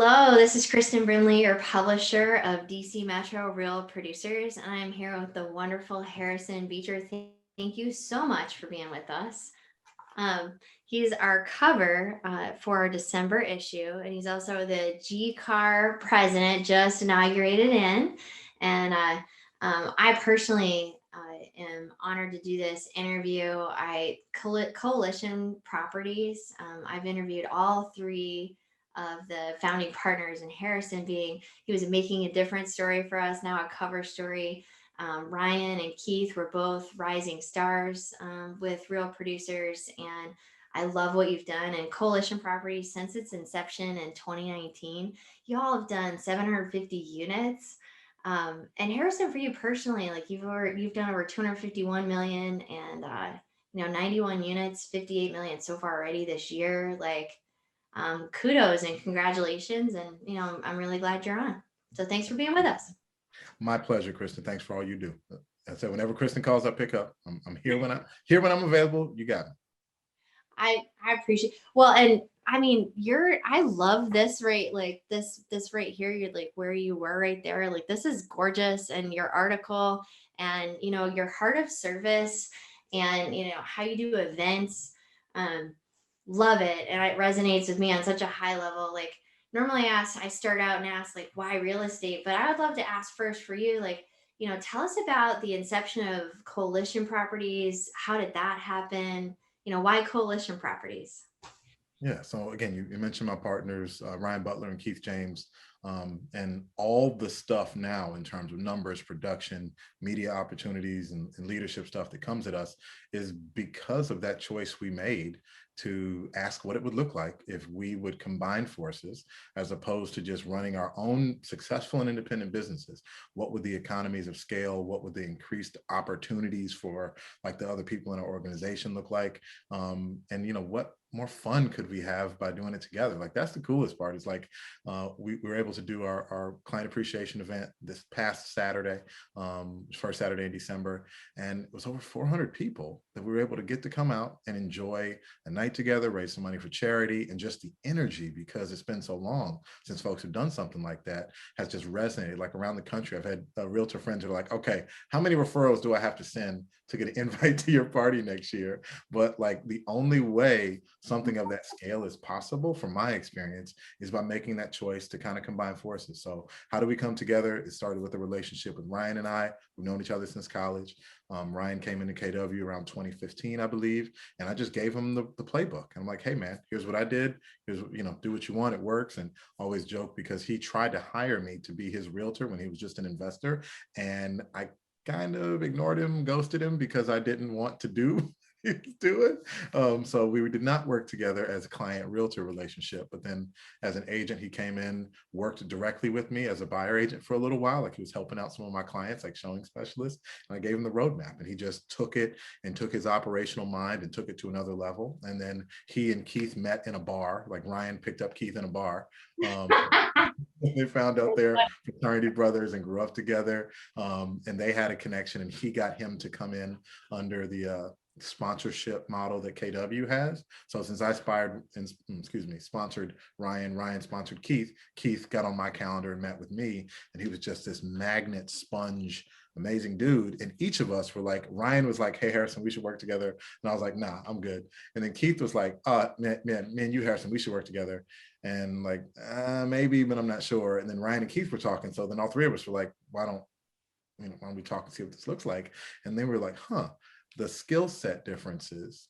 Hello, this is Kristen Brinley, your publisher of DC Metro Real Producers, and I'm here with the wonderful Harrison Beecher. Thank you so much for being with us. He's our cover for our December issue, and he's also the G-Car president, just inaugurated in. And I personally am honored to do this interview. Coalition Properties. I've interviewed all three of the founding partners, and Harrison being, he was a making a difference story for us, now a cover story. Ryan and Keith were both rising stars with Real Producers, and I love what you've done. And Coalition Properties, since its inception in 2019, you all have done 750 units. And Harrison, for you personally, like you've done over 251 million and 91 units, 58 million so far already this year. Like, kudos and congratulations, and I'm really glad you're on. So thanks for being with us. My pleasure, Kristen. Thanks for all you do. I said, whenever Kristen calls, I pick up. I'm here when I'm available. You got it. I appreciate. Well, and I mean, I love this like this right here. You're like where you were right there. Like this is gorgeous, and your article, and your heart of service, and how you do events. Love it, and it resonates with me on such a high level. Like normally I start out and ask like why real estate, but I would love to ask first for you, like tell us about the inception of Coalition Properties. How did that happen? Why Coalition Properties? Yeah. So again, you mentioned my partners, Ryan Butler and Keith James, and all the stuff now in terms of numbers, production, media opportunities, and leadership stuff that comes at us is because of that choice we made to ask what it would look like if we would combine forces as opposed to just running our own successful and independent businesses. What would the economies of scale, what would the increased opportunities for like the other people in our organization look like? And what more fun could we have by doing it together? Like that's the coolest part. Is like we were able to do our client appreciation event this past Saturday, first Saturday in December, and it was over 400 people that we were able to get to come out and enjoy a night together, raise some money for charity, and just the energy, because it's been so long since folks have done something like that, has just resonated. Like around the country, I've had realtor friends who are like, okay, how many referrals do I have to send to get an invite to your party next year? But like the only way something of that scale is possible, from my experience, is by making that choice to kind of combine forces. So how do we come together? It started with a relationship with Ryan and I. We've known each other since college. Ryan came into KW around 2015, I believe, and I just gave him the playbook. And I'm like, hey man, here's what I did. Here's, do what you want, it works. And always joke because he tried to hire me to be his realtor when he was just an investor, and I kind of ignored him, ghosted him, because I didn't want to do it. So we did not work together as a client realtor relationship, but then as an agent, he came in, worked directly with me as a buyer agent for a little while. Like he was helping out some of my clients, like showing specialists, and I gave him the roadmap, and he just took it and took his operational mind and took it to another level. And then he and Keith met in a bar. Like Ryan picked up Keith in a bar. They found out they're fraternity brothers and grew up together, and they had a connection, and he got him to come in under the sponsorship model that KW has. So since I sponsored Ryan sponsored Keith got on my calendar and met with me, and he was just this magnet sponge, amazing dude. And each of us were like, Ryan was like, hey Harrison, we should work together. And I was like, nah, I'm good. And then Keith was like, man, me and you, Harrison, we should work together. And like, maybe, but I'm not sure. And then Ryan and Keith were talking. So then all three of us were like, why don't we talk and see what this looks like? And they were like, the skill set differences,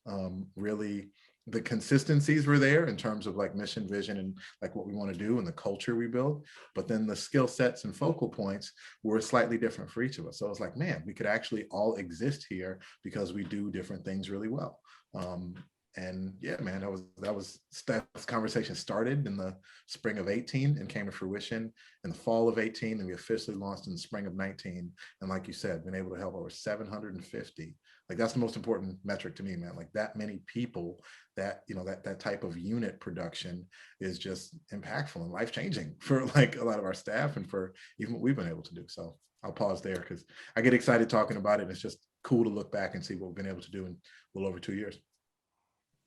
really, the consistencies were there in terms of like mission, vision, and like what we want to do and the culture we build. But then the skill sets and focal points were slightly different for each of us. So I was like, man, we could actually all exist here because we do different things really well. And yeah, man, that conversation started in the spring of 18 and came to fruition in the fall of 18, and we officially launched in the spring of 19. And like you said, been able to help over 750. Like that's the most important metric to me, man. Like that many people, that that type of unit production is just impactful and life-changing for like a lot of our staff and for even what we've been able to do. So I'll pause there because I get excited talking about it. And it's just cool to look back and see what we've been able to do in a little over 2 years.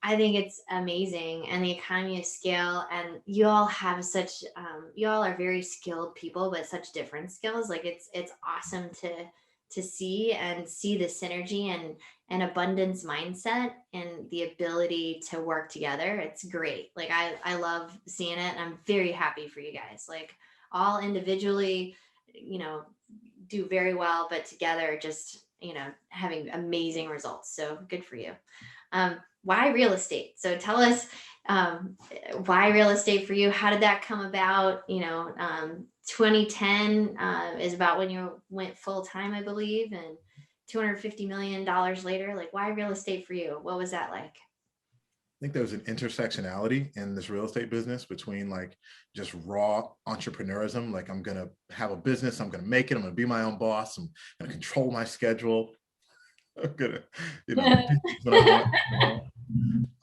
I think it's amazing, and the economy of scale, and you all have such you all are very skilled people, but such different skills. Like it's awesome to see the synergy and abundance mindset and the ability to work together. It's great. Like I love seeing it, and I'm very happy for you guys. Like all individually, you know, do very well, but together just, having amazing results. So good for you. Why real estate? So tell us, why real estate for you? How did that come about? 2010 is about when you went full time, I believe, and $250 million later. Like, why real estate for you? What was that like? I think there was an intersectionality in this real estate business between like just raw entrepreneurism. Like I'm going to have a business, I'm going to make it, I'm going to be my own boss, I'm going to control my schedule. I'm going to, do what I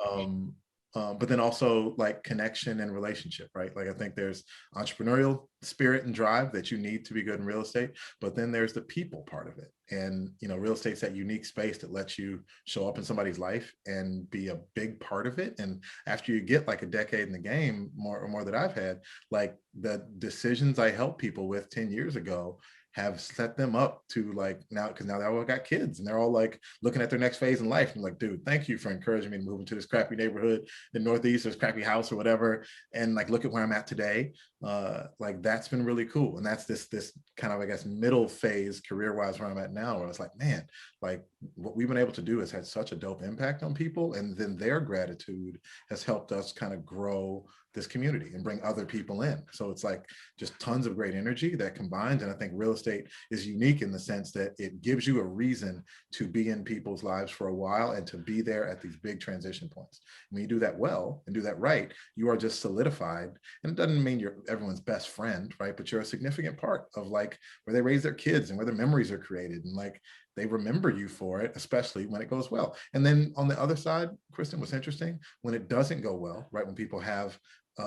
want. Um, but then also like connection and relationship, right? Like I think there's entrepreneurial spirit and drive that you need to be good in real estate, but then there's the people part of it. And real estate's that unique space that lets you show up in somebody's life and be a big part of it. And after you get like a decade in the game, more that I've had, like the decisions I helped people with 10 years ago have set them up to like now, because now they all got kids and they're all like looking at their next phase in life. I'm like, dude, thank you for encouraging me to move into this crappy neighborhood in Northeast, or this crappy house or whatever. And like, look at where I'm at today. Like that's been really cool. And that's this kind of, I guess, middle phase career-wise where I'm at now, where it's like, man, like what we've been able to do has had such a dope impact on people. And then their gratitude has helped us kind of grow this community and bring other people in. So it's like just tons of great energy that combines. And I think real estate is unique in the sense that it gives you a reason to be in people's lives for a while and to be there at these big transition points. When you do that well and do that right, you are just solidified. And it doesn't mean you're everyone's best friend, right? But you're a significant part of like where they raise their kids and where their memories are created. And like they remember you for it, especially when it goes well. And then on the other side, Kristen, what's interesting, when it doesn't go well, right? When people have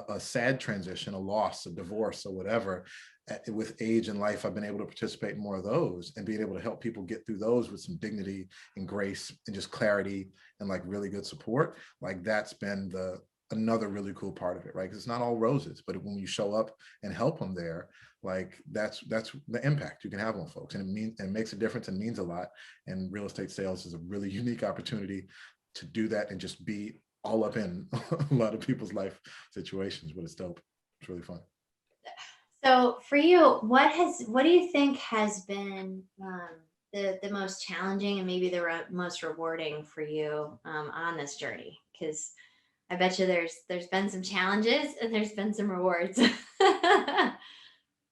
a sad transition, a loss, a divorce, or whatever, with age and life, I've been able to participate in more of those and being able to help people get through those with some dignity and grace and just clarity and like really good support. Like that's been another really cool part of it, right? Because it's not all roses, but when you show up and help them there, like that's the impact you can have on folks, and it makes a difference and means a lot. And real estate sales is a really unique opportunity to do that and just be all up in a lot of people's life situations, but it's dope. It's really fun. So for you, what do you think has been the most challenging and maybe the most rewarding for you on this journey? Because I bet you there's been some challenges and there's been some rewards.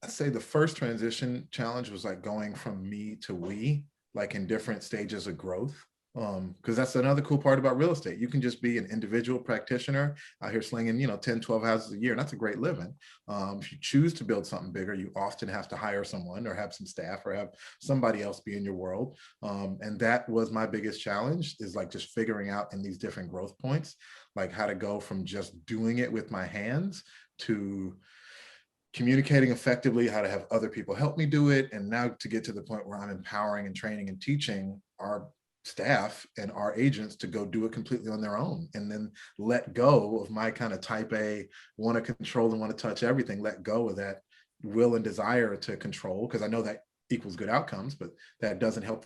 I'd say the first transition challenge was like going from me to we, like in different stages of growth. Because that's another cool part about real estate. You can just be an individual practitioner out here slinging, 10, 12 houses a year, and that's a great living. If you choose to build something bigger, you often have to hire someone or have some staff or have somebody else be in your world. And that was my biggest challenge, is like just figuring out in these different growth points, like how to go from just doing it with my hands to communicating effectively, how to have other people help me do it. And now to get to the point where I'm empowering and training and teaching our staff and our agents to go do it completely on their own, and then let go of my kind of type A, want to control and want to touch everything, let go of that will and desire to control, because I know that equals good outcomes, but that doesn't help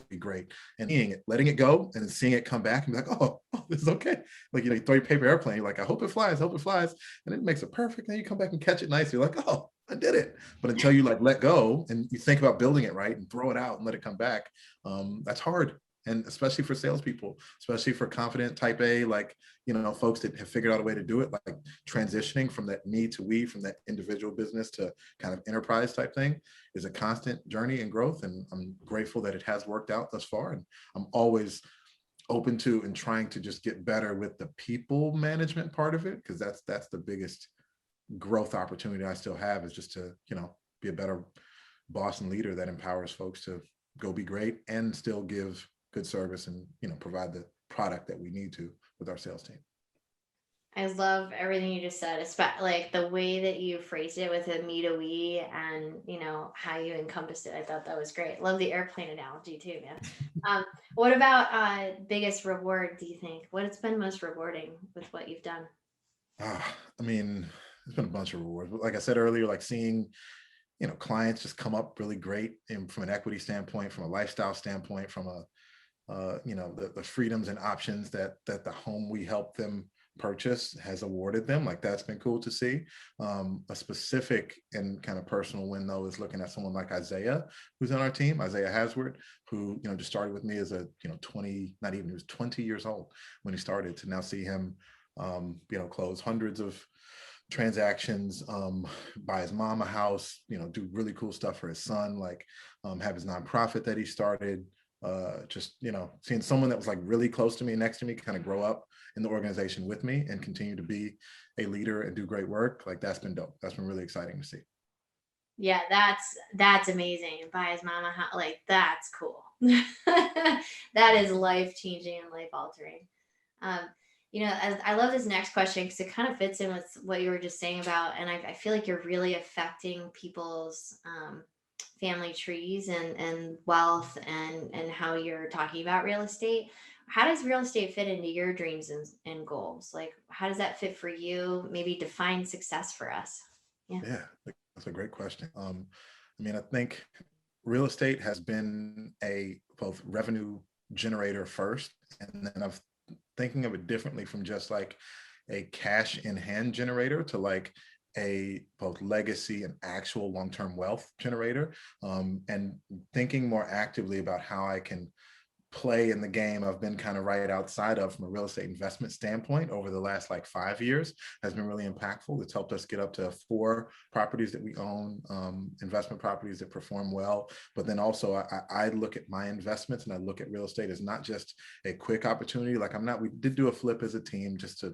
be great. And seeing it, letting it go, and then seeing it come back and be like, oh, this is okay. Like, you throw your paper airplane, you're like, I hope it flies, and it makes it perfect. And you come back and catch it nice. You're like, oh, I did it. But until you like let go and you think about building it right and throw it out and let it come back, that's hard. And especially for salespeople, especially for confident type A, like, folks that have figured out a way to do it, like transitioning from that me to we, from that individual business to kind of enterprise type thing, is a constant journey and growth. And I'm grateful that it has worked out thus far. And I'm always open to and trying to just get better with the people management part of it, because that's the biggest growth opportunity I still have, is just to, be a better boss and leader that empowers folks to go be great and still give good service and, provide the product that we need to with our sales team. I love everything you just said, especially like the way that you phrased it with a me to we, and how you encompassed it. I thought that was great. Love the airplane analogy too, man. What about biggest reward, do you think? What has been most rewarding with what you've done? I mean, there's been a bunch of rewards, but like I said earlier, like seeing clients just come up really great, and from an equity standpoint, from a lifestyle standpoint, from a the freedoms and options that the home we help them purchase has awarded them. Like that's been cool to see. A specific and kind of personal win though is looking at someone like Isaiah, who's on our team, Isaiah Hasward, who just started with me as a 20, not even, he was 20 years old when he started, to now see him close hundreds of transactions, buy his mom a house, do really cool stuff for his son, like have his nonprofit that he started. Just seeing someone that was like really close to me, next to me, kind of grow up in the organization with me and continue to be a leader and do great work, like that's been dope. That's been really exciting to see. Yeah, that's amazing. And buy his mama house, like that's cool. That is life changing and life altering. Um, as I love this next question because it kind of fits in with what you were just saying about, and I feel like you're really affecting people's family trees and wealth and how you're talking about real estate. How does real estate fit into your dreams and goals? Like, how does that fit for you? Maybe define success for us. Yeah. Yeah, that's a great question. I mean, I think real estate has been a both revenue generator first, and then I've thinking of it differently from just like a cash in hand generator to like a both legacy and actual long-term wealth generator, and thinking more actively about how I can play in the game I've been kind of right outside of from a real estate investment standpoint over the last like 5 years has been really impactful. It's helped us get up to 4 properties that we own, investment properties that perform well. But then also I look at my investments and I look at real estate as not just a quick opportunity. Like we did do a flip as a team just to,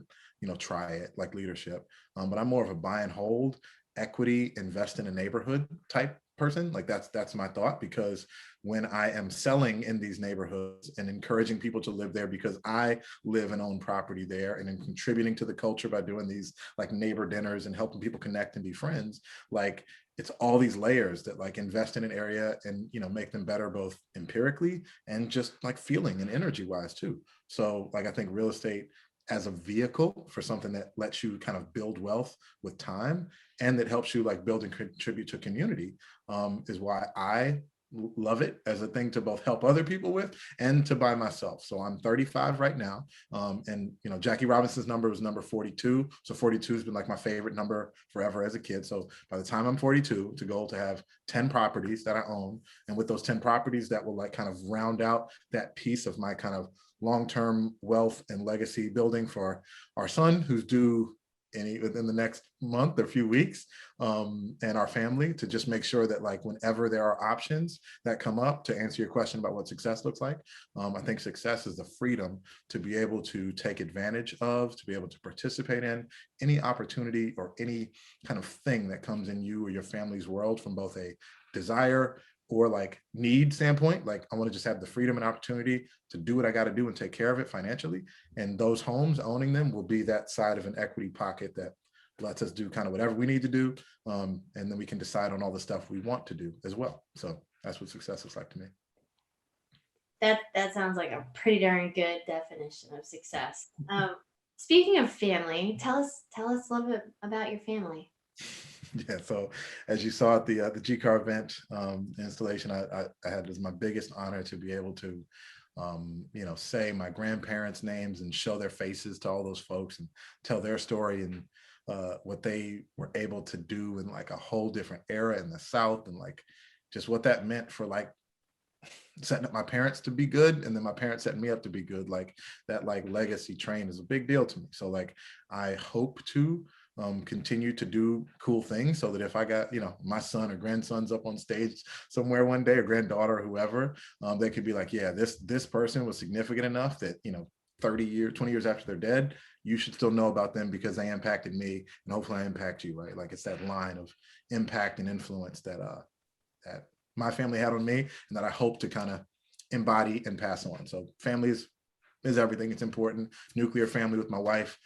try it like leadership. But I'm more of a buy and hold, equity, invest in a neighborhood type person. Like that's my thought, because when I am selling in these neighborhoods and encouraging people to live there because I live and own property there, and then contributing to the culture by doing these like neighbor dinners and helping people connect and be friends, like it's all these layers that like invest in an area and make them better both empirically and just like feeling and energy wise too. So like I think real estate as a vehicle for something that lets you kind of build wealth with time and that helps you like build and contribute to community, is why I love it as a thing to both help other people with and to buy myself. So I'm 35 right now. And Jackie Robinson's number was number 42. So 42 has been like my favorite number forever as a kid. So by the time I'm 42, to goal to have 10 properties that I own. And with those 10 properties that will like kind of round out that piece of my kind of long-term wealth and legacy building for our son, who's due within the next month or few weeks, and our family, to just make sure that like whenever there are options that come up, to answer your question about what success looks like, I think success is the freedom to be able to take advantage of, to be able to participate in any opportunity or any kind of thing that comes in you or your family's world from both a desire or like need standpoint. Like I want to just have the freedom and opportunity to do what I got to do and take care of it financially. And those homes, owning them, will be that side of an equity pocket that lets us do kind of whatever we need to do. And then we can decide on all the stuff we want to do as well. So that's what success looks like to me. That sounds like a pretty darn good definition of success. Speaking of family, tell us a little bit about your family. Yeah, so as you saw at the GCAR event installation, I had as my biggest honor to be able to say my grandparents' names and show their faces to all those folks and tell their story and what they were able to do in like a whole different era in the South, and like just what that meant for like setting up my parents to be good, and then my parents setting me up to be good. Like that like legacy train is a big deal to me. So like I hope to continue to do cool things so that if I got my son or grandsons up on stage somewhere one day, or granddaughter or whoever, they could be like, yeah, this person was significant enough that 30 years, 20 years after they're dead, you should still know about them because they impacted me, and hopefully I impact you, right? Like it's that line of impact and influence that that my family had on me, and that I hope to kind of embody and pass on. So family is everything. It's important. Nuclear family with my wife,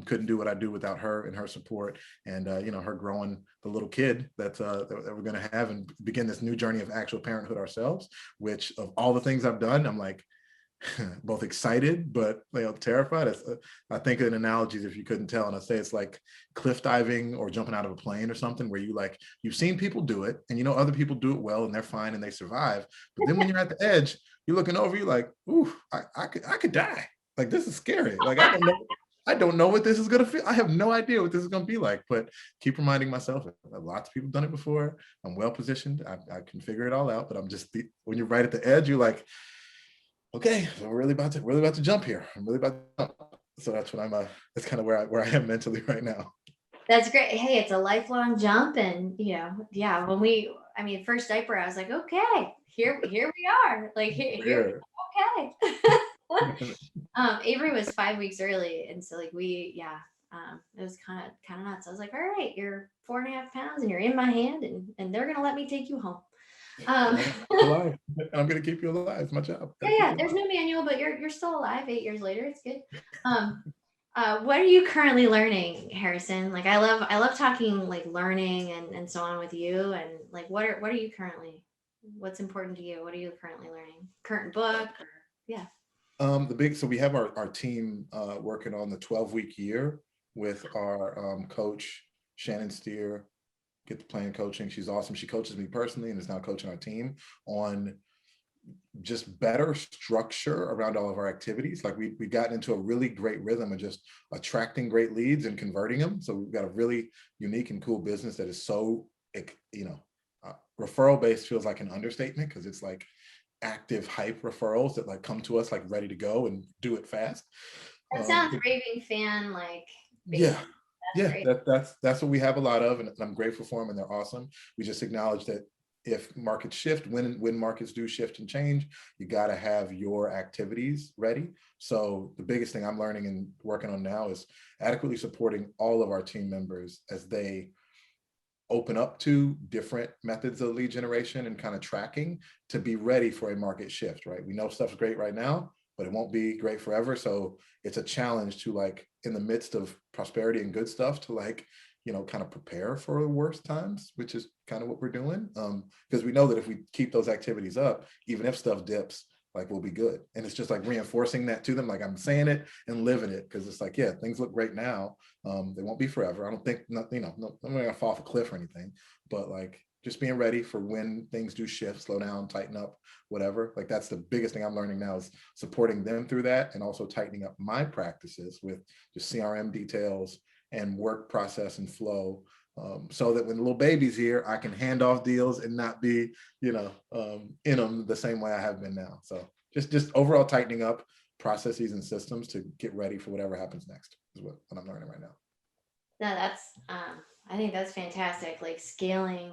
Couldn't do what I do without her and her support, and her growing the little kid that we're going to have and begin this new journey of actual parenthood ourselves. Which of all the things I've done, I'm like both excited but terrified. I think in analogies, if you couldn't tell, and I say it's like cliff diving or jumping out of a plane or something, where you've seen people do it and other people do it well and they're fine and they survive, but then when you're at the edge, you're looking over, you're like, ooh, I could die. Like, this is scary. Like, I don't know what this is gonna feel. I have no idea what this is gonna be like, but keep reminding myself that lots of people have done it before. I'm well positioned. I can figure it all out, but when you're right at the edge, you're like, okay, so we're really about to jump here. I'm really about to jump. So that's what that's kind of where I am mentally right now. That's great. Hey, it's a lifelong jump. And, yeah, first diaper, I was like, okay, here we are. Like, here, okay. Avery was 5 weeks early. And so like it was kind of nuts. I was like, all right, you're 4.5 pounds and you're in my hand and they're going to let me take you home. Alive. I'm going to keep you alive. It's my job. Yeah, there's no manual, but you're still alive 8 years later. It's good. What are you currently learning, Harrison? Like, I love talking like learning and so on with you. And like, what are you currently, what's important to you? What are you currently learning? Current book? Or, yeah. So we have our team working on the 12-week year with our coach, Shannon Steer, get the plan coaching. She's awesome. She coaches me personally and is now coaching our team on just better structure around all of our activities. Like we got into a really great rhythm of just attracting great leads and converting them. So we've got a really unique and cool business that is so, referral based feels like an understatement, because it's like active hype referrals that like come to us like ready to go and do it fast. That sounds raving fan like. Yeah. That's what we have a lot of, and I'm grateful for them, and they're awesome. We just acknowledge that if markets shift, when markets do shift and change, you got to have your activities ready. So the biggest thing I'm learning and working on now is adequately supporting all of our team members as they open up to different methods of lead generation and kind of tracking to be ready for a market shift, right? We know stuff's great right now, but it won't be great forever. So it's a challenge to, like, in the midst of prosperity and good stuff, to like, kind of prepare for the worst times, which is kind of what we're doing. Because we know that if we keep those activities up, even if stuff dips, like, we'll be good. And it's just like reinforcing that to them. Like, I'm saying it and living it, because it's like, yeah, things look great now. They won't be forever. I don't think, I'm not gonna fall off a cliff or anything, but like, just being ready for when things do shift, slow down, tighten up, whatever. Like, that's the biggest thing I'm learning now, is supporting them through that, and also tightening up my practices with just CRM details and work process and flow, so that when the little baby's here, I can hand off deals and not be, in them the same way I have been now. So just overall tightening up processes and systems to get ready for whatever happens next is what I'm learning right now. No, that's I think that's fantastic. Like, scaling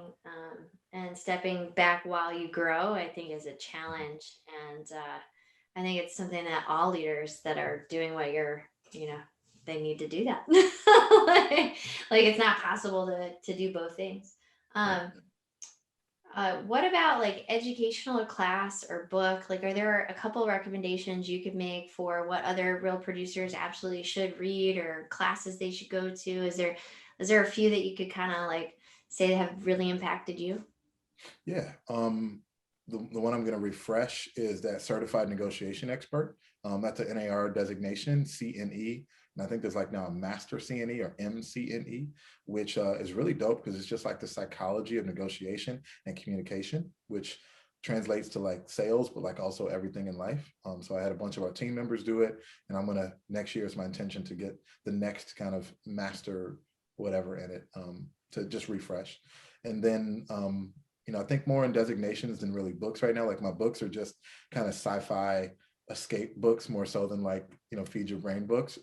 and stepping back while you grow, I think, is a challenge. And I think it's something that all leaders that are doing what you're, they need to do that. like it's not possible to do both things. What about like educational Class or book? Like, are there a couple of recommendations you could make for what other real producers absolutely should read, or classes they should go to? Is there a few that you could kind of like say that have really impacted you? Yeah. The one I'm going to refresh is that certified negotiation expert. That's an NAR designation, CNE. And I think there's like now a master CNE or MCNE, which is really dope, because it's just like the psychology of negotiation and communication, which translates to like sales, but like also everything in life. So I had a bunch of our team members do it, and next year is my intention to get the next kind of master whatever in it, to just refresh. And then, I think more in designations than really books right now. Like, my books are just kind of sci-fi escape books, more so than like, feed your brain books.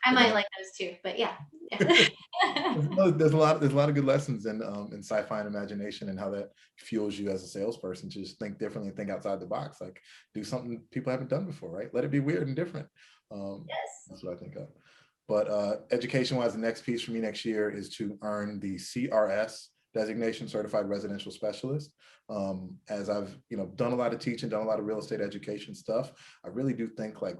I might like those too, but yeah. There's a lot of good lessons in sci-fi and imagination, and how that fuels you as a salesperson to just think differently, think outside the box, like do something people haven't done before, right? Let it be weird and different. Yes. That's what I think of. But education-wise, the next piece for me next year is to earn the CRS designation, Certified Residential Specialist. As I've done a lot of teaching, done a lot of real estate education stuff, I really do think like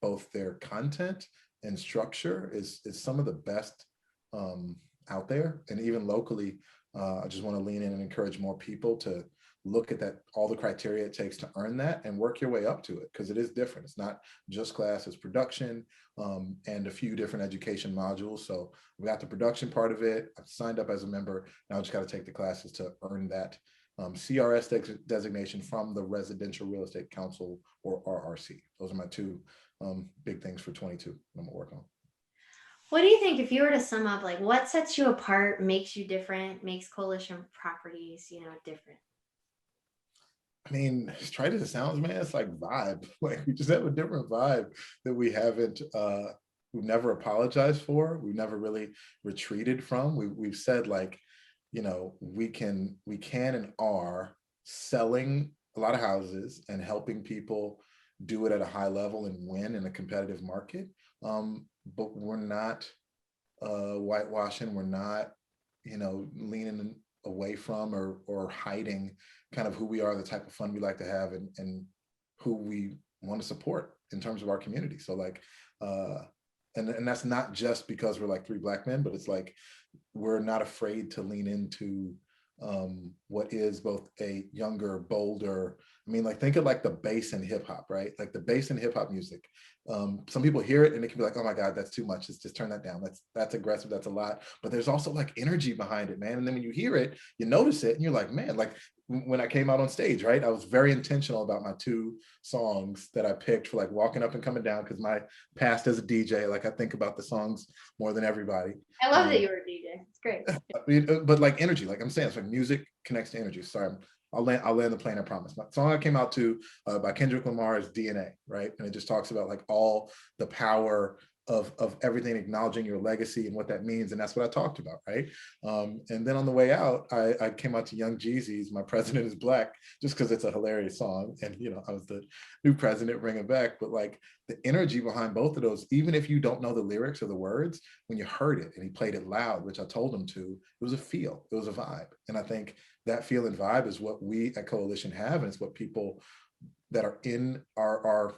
both their content and structure is some of the best out there. And even locally, I just want to lean in and encourage more people to look at that, all the criteria it takes to earn that and work your way up to it, because it is different. It's not just class, it's production and a few different education modules. So we got the production part of it. I've signed up as a member. Now I just got to take the classes to earn that CRS designation from the Residential Real Estate Council, or RRC. Those are my two big things for 22 I'm gonna work on. What do you think, if you were to sum up, like what sets you apart, makes you different, makes Coalition Properties, different? I mean, as trite as it sounds, man, it's like vibe. Like we just have a different vibe that we've never apologized for. We've never really retreated from. We've said like, we can and are selling a lot of houses and helping people do it at a high level and win in a competitive market. But we're not whitewashing. We're not, leaning away from or hiding kind of who we are, the type of fun we like to have, and who we want to support in terms of our community. So like, and that's not just because we're like three Black men, but it's like, we're not afraid to lean into what is both a younger, bolder, like think of like the bass in hip hop, right? Like the bass in hip hop music. Some people hear it and it can be like, oh my God, that's too much. Let's just turn that down. That's aggressive. That's a lot. But there's also like energy behind it, man. And then when you hear it, you notice it and you're like, man, like when I came out on stage, right? I was very intentional about my two songs that I picked for like walking up and coming down, because my past as a DJ, like I think about the songs more than everybody. I love that you were a DJ. It's great. But like energy, like I'm saying, it's like music connects to energy. Sorry, I'll land the plane, I promise. My song I came out to by Kendrick Lamar is DNA, right? And it just talks about like all the power of everything, acknowledging your legacy and what that means. And that's what I talked about, right? And then on the way out, I came out to Young Jeezy's My President is Black, just because it's a hilarious song. And, I was the new president, bring it back. But like the energy behind both of those, even if you don't know the lyrics or the words, when you heard it and he played it loud, which I told him to, it was a feel, it was a vibe. And I think that feel and vibe is what we at Coalition have. And it's what people that are in our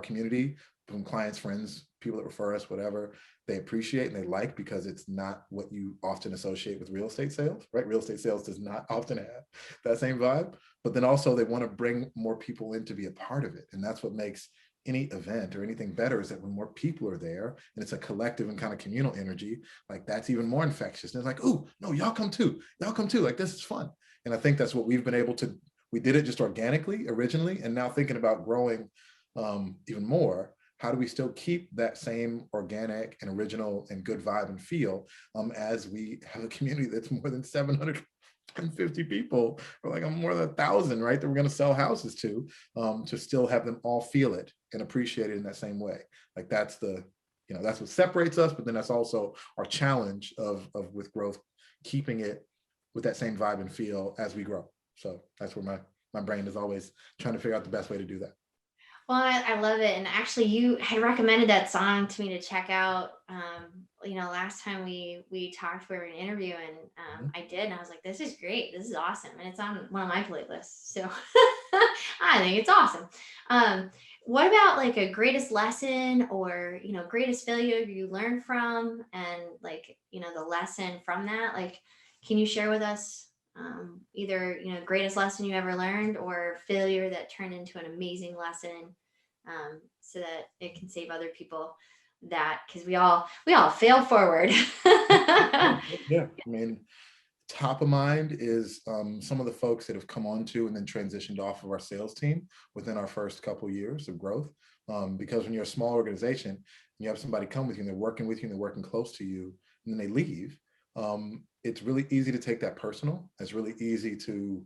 community, from clients, friends, people that refer us, whatever, they appreciate and they like, because it's not what you often associate with real estate sales, right? Real estate sales does not often have that same vibe, but then also they want to bring more people in to be a part of it. And that's what makes any event or anything better, is that when more people are there and it's a collective and kind of communal energy, like that's even more infectious. And it's like, oh, no, y'all come too, like this is fun. And I think that's what we've been able to, we did it just organically originally, and now thinking about growing even more. How do we still keep that same organic and original and good vibe and feel as we have a community that's more than 750 people, or like more than 1,000, right? That we're going to sell houses to still have them all feel it and appreciate it in that same way. Like that's that's what separates us, but then that's also our challenge of with growth, keeping it with that same vibe and feel as we grow. So that's where my brain is always trying to figure out the best way to do that. Well, I love it. And actually, you had recommended that song to me to check out. Last time we talked for an interview, and I did, and I was like, "This is great. This is awesome," and it's on one of my playlists. So I think it's awesome. What about like a greatest lesson, or greatest failure you learned from, and like the lesson from that? Like, can you share with us? Either greatest lesson you ever learned, or failure that turned into an amazing lesson, so that it can save other people, that because we all fail forward. Yeah, I mean, top of mind is some of the folks that have come on to and then transitioned off of our sales team within our first couple years of growth, because when you're a small organization, you have somebody come with you and they're working with you and they're working close to you, and then they leave. It's really easy to take that personal. It's really easy to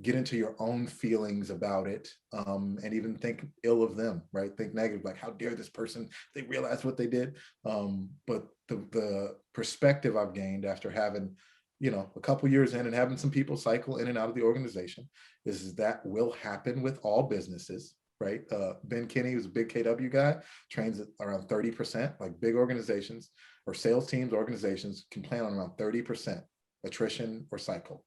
get into your own feelings about it, and even think ill of them, right? Think negative, like how dare this person, they realize what they did. But the perspective I've gained after having, a couple years in and having some people cycle in and out of the organization is that will happen with all businesses, right? Ben Kinney, who's a big KW guy, trains at around 30%, like big organizations or sales teams, organizations can plan on around 30% attrition or cycle.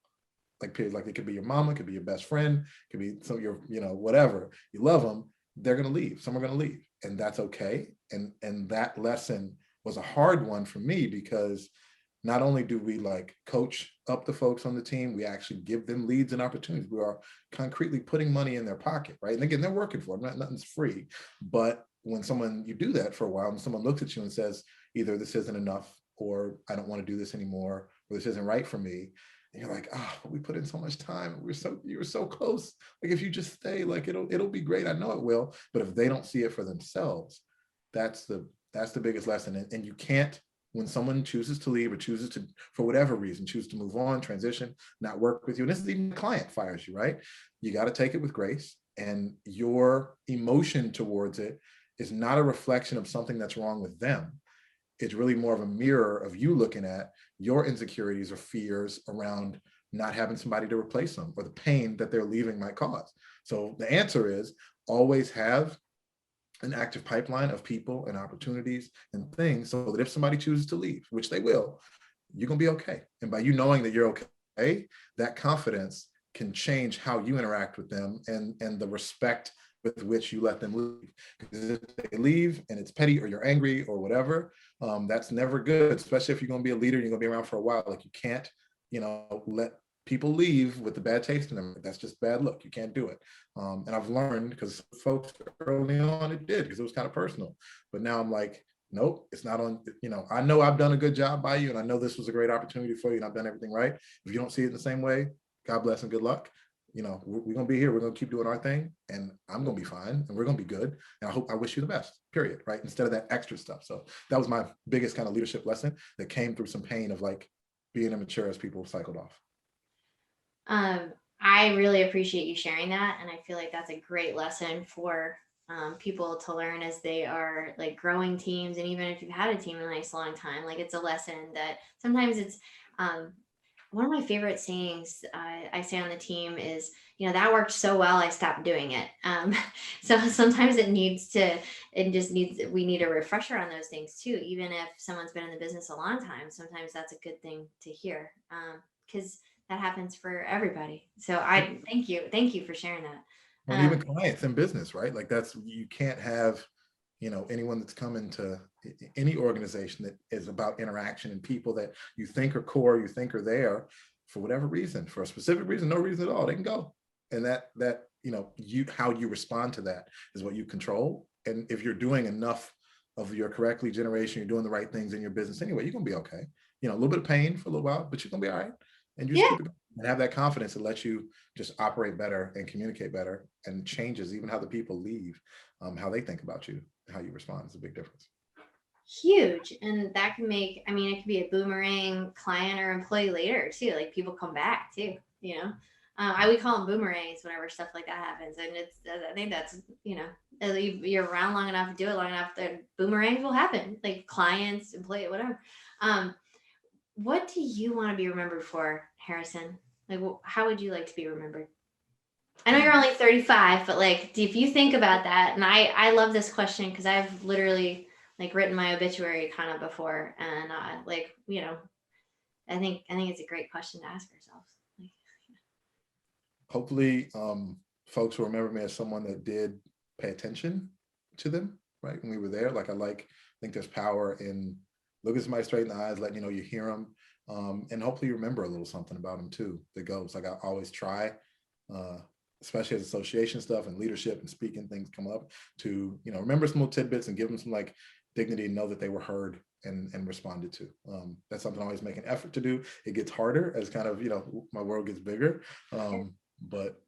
Like periods, like it could be your mama, it could be your best friend, it could be some of your, whatever, you love them. they're going to leave. Some are going to leave, and that's okay. And that lesson was a hard one for me, because not only do we like coach up the folks on the team, we actually give them leads and opportunities. We are concretely putting money in their pocket, right? And again, they're working for it. Nothing's free. But when you do that for a while, and someone looks at you and says, either this isn't enough, or I don't want to do this anymore, or this isn't right for me. And you're like, oh, we put in so much time. You were so close. Like, if you just stay, like it'll be great. I know it will. But if they don't see it for themselves, that's the biggest lesson. And you can't, when someone chooses to leave, or chooses to, for whatever reason, choose to move on, transition, not work with you, and this is even the client fires you, right? You got to take it with grace, and your emotion towards it is not a reflection of something that's wrong with them. It's really more of a mirror of you looking at your insecurities or fears around not having somebody to replace them, or the pain that they're leaving might cause. So the answer is always have an active pipeline of people and opportunities and things, so that if somebody chooses to leave, which they will, you're going to be okay. And by you knowing that you're okay, that confidence can change how you interact with them, and the respect with which you let them leave. Because if they leave and it's petty, or you're angry or whatever, that's never good, especially if you're going to be a leader and you're going to be around for a while. Like, you can't, let people leave with the bad taste in them. That's just bad luck. You can't do it. And I've learned, because folks early on it did, because it was kind of personal. But now I'm like, nope, it's not on, I know I've done a good job by you, and I know this was a great opportunity for you, and I've done everything right. If you don't see it the same way, God bless and good luck. We're going to be here. We're going to keep doing our thing, and I'm going to be fine, and we're going to be good. And I wish you the best, period. Right. Instead of that extra stuff. So that was my biggest kind of leadership lesson, that came through some pain of like being immature as people cycled off. I really appreciate you sharing that. And I feel like that's a great lesson for people to learn as they are like growing teams. And even if you've had a team a nice long time, like, it's a lesson that sometimes it's one of my favorite sayings I say on the team is, that worked so well, I stopped doing it. So sometimes we need a refresher on those things too. Even if someone's been in the business a long time, sometimes that's a good thing to hear, because that happens for everybody. So I thank you for sharing that. And even clients in business, right? Like, you can't have, anyone that's coming to any organization that is about interaction and people that you think are core, you think are there for whatever reason, for a specific reason, no reason at all, they can go. And that how you respond to that is what you control. And if you're doing enough of your correctly generation, you're doing the right things in your business anyway, you're gonna be okay. A little bit of pain for a little while, but you're gonna be all right. And you just keep it going and have that confidence that lets you just operate better and communicate better, and changes even how the people leave, how they think about you, how you respond is a big difference. Huge. And that can make, it can be a boomerang client or employee later too. Like, people come back too, we call them boomerangs whenever stuff like that happens. And I think that's, you're around long enough, do it long enough, that boomerangs will happen, like clients, employee, whatever. What do you want to be remembered for, Harrison? Like, how would you like to be remembered? I know you're only 35, but like, if you think about that, and I love this question, because I've literally like written my obituary kind of before, and I think it's a great question to ask ourselves. Hopefully, folks will remember me as someone that did pay attention to them, right? When we were there, like, I think there's power in looking somebody straight in the eyes, letting you hear them, and hopefully you remember a little something about them too that goes. Like, I always try, especially as association stuff and leadership and speaking things come up, to remember some little tidbits and give them some like dignity, and know that they were heard and responded to. That's something I always make an effort to do. It gets harder as kind of my world gets bigger, but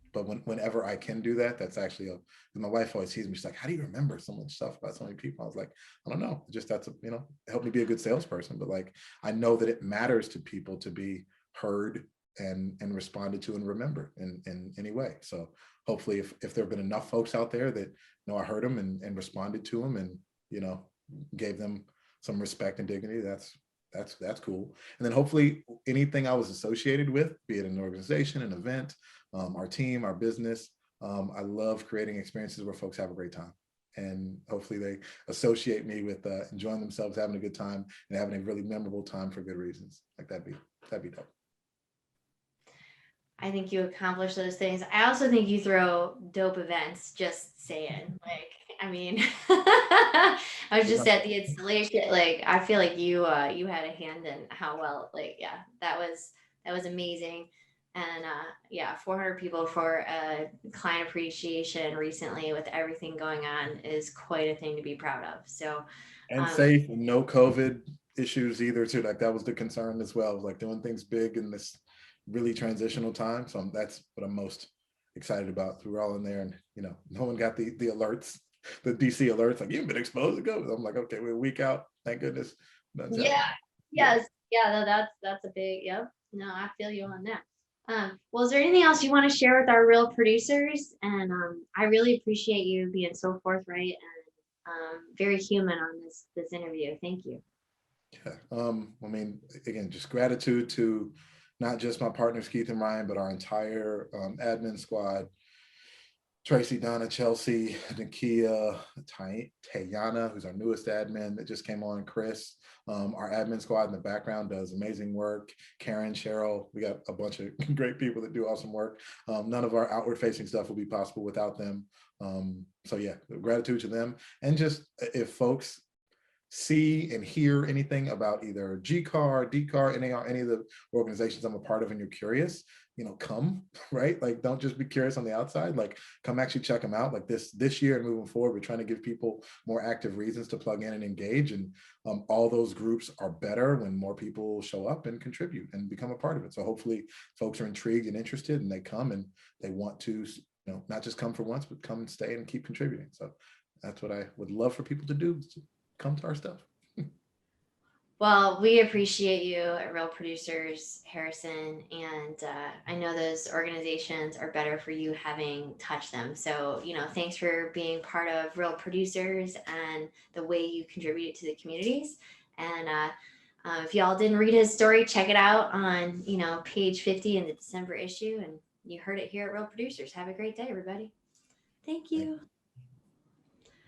whenever I can do that, that's actually my wife always sees me. She's like, how do you remember so much stuff about so many people? I was like, I don't know. Just that's help me be a good salesperson. But like, I know that it matters to people to be heard and responded to and remembered in any way. So hopefully, if there have been enough folks out there that I heard them and responded to them, and gave them some respect and dignity, that's cool. And then hopefully anything I was associated with, be it an organization, an event, our team, our business, I love creating experiences where folks have a great time. And hopefully they associate me with enjoying themselves, having a good time, and having a really memorable time for good reasons. Like, that'd be dope. I think you accomplish those things. I also think you throw dope events, just saying. Like, I mean, I was just at the installation. Like, I feel like you had a hand in how well, like, yeah, that was amazing. And yeah, 400 people for client appreciation recently with everything going on is quite a thing to be proud of. So, And um, safe and no COVID issues either too. Like that was the concern as well, like doing things big in this really transitional time. So that's what I'm most excited about. We were all in there and no one got the alerts, the DC alerts, like you've been exposed to COVID. I'm like, okay, we're a week out, thank goodness. Nothing's yeah, happening. Yeah. yes, yeah, that's a big, yep. No, I feel you on that. Well, is there anything else you want to share with our real producers? And I really appreciate you being so forthright and very human on this interview. Thank you. Yeah. I mean, again, just gratitude to not just my partners, Keith and Ryan, but our entire admin squad. Tracy, Donna, Chelsea, Nakia, Tayana, who's our newest admin that just came on, Chris. Our admin squad in the background does amazing work. Karen, Cheryl, we got a bunch of great people that do awesome work. None of our outward facing stuff would be possible without them. So yeah, gratitude to them. And just if folks see and hear anything about either GCAR, DCAR, any of the organizations I'm a part of and you're curious, come, right? Like, don't just be curious on the outside, like come actually check them out. Like this year and moving forward, we're trying to give people more active reasons to plug in and engage. And all those groups are better when more people show up and contribute and become a part of it. So hopefully folks are intrigued and interested and they come and they want to, not just come for once, but come and stay and keep contributing. So that's what I would love for people to do. Come to our stuff. Well, we appreciate you at Real Producers, Harrison, and I know those organizations are better for you having touched them. So, thanks for being part of Real Producers and the way you contribute to the communities. And if y'all didn't read his story, check it out on, page 50 in the December issue. And you heard it here at Real Producers. Have a great day, everybody. Thank you.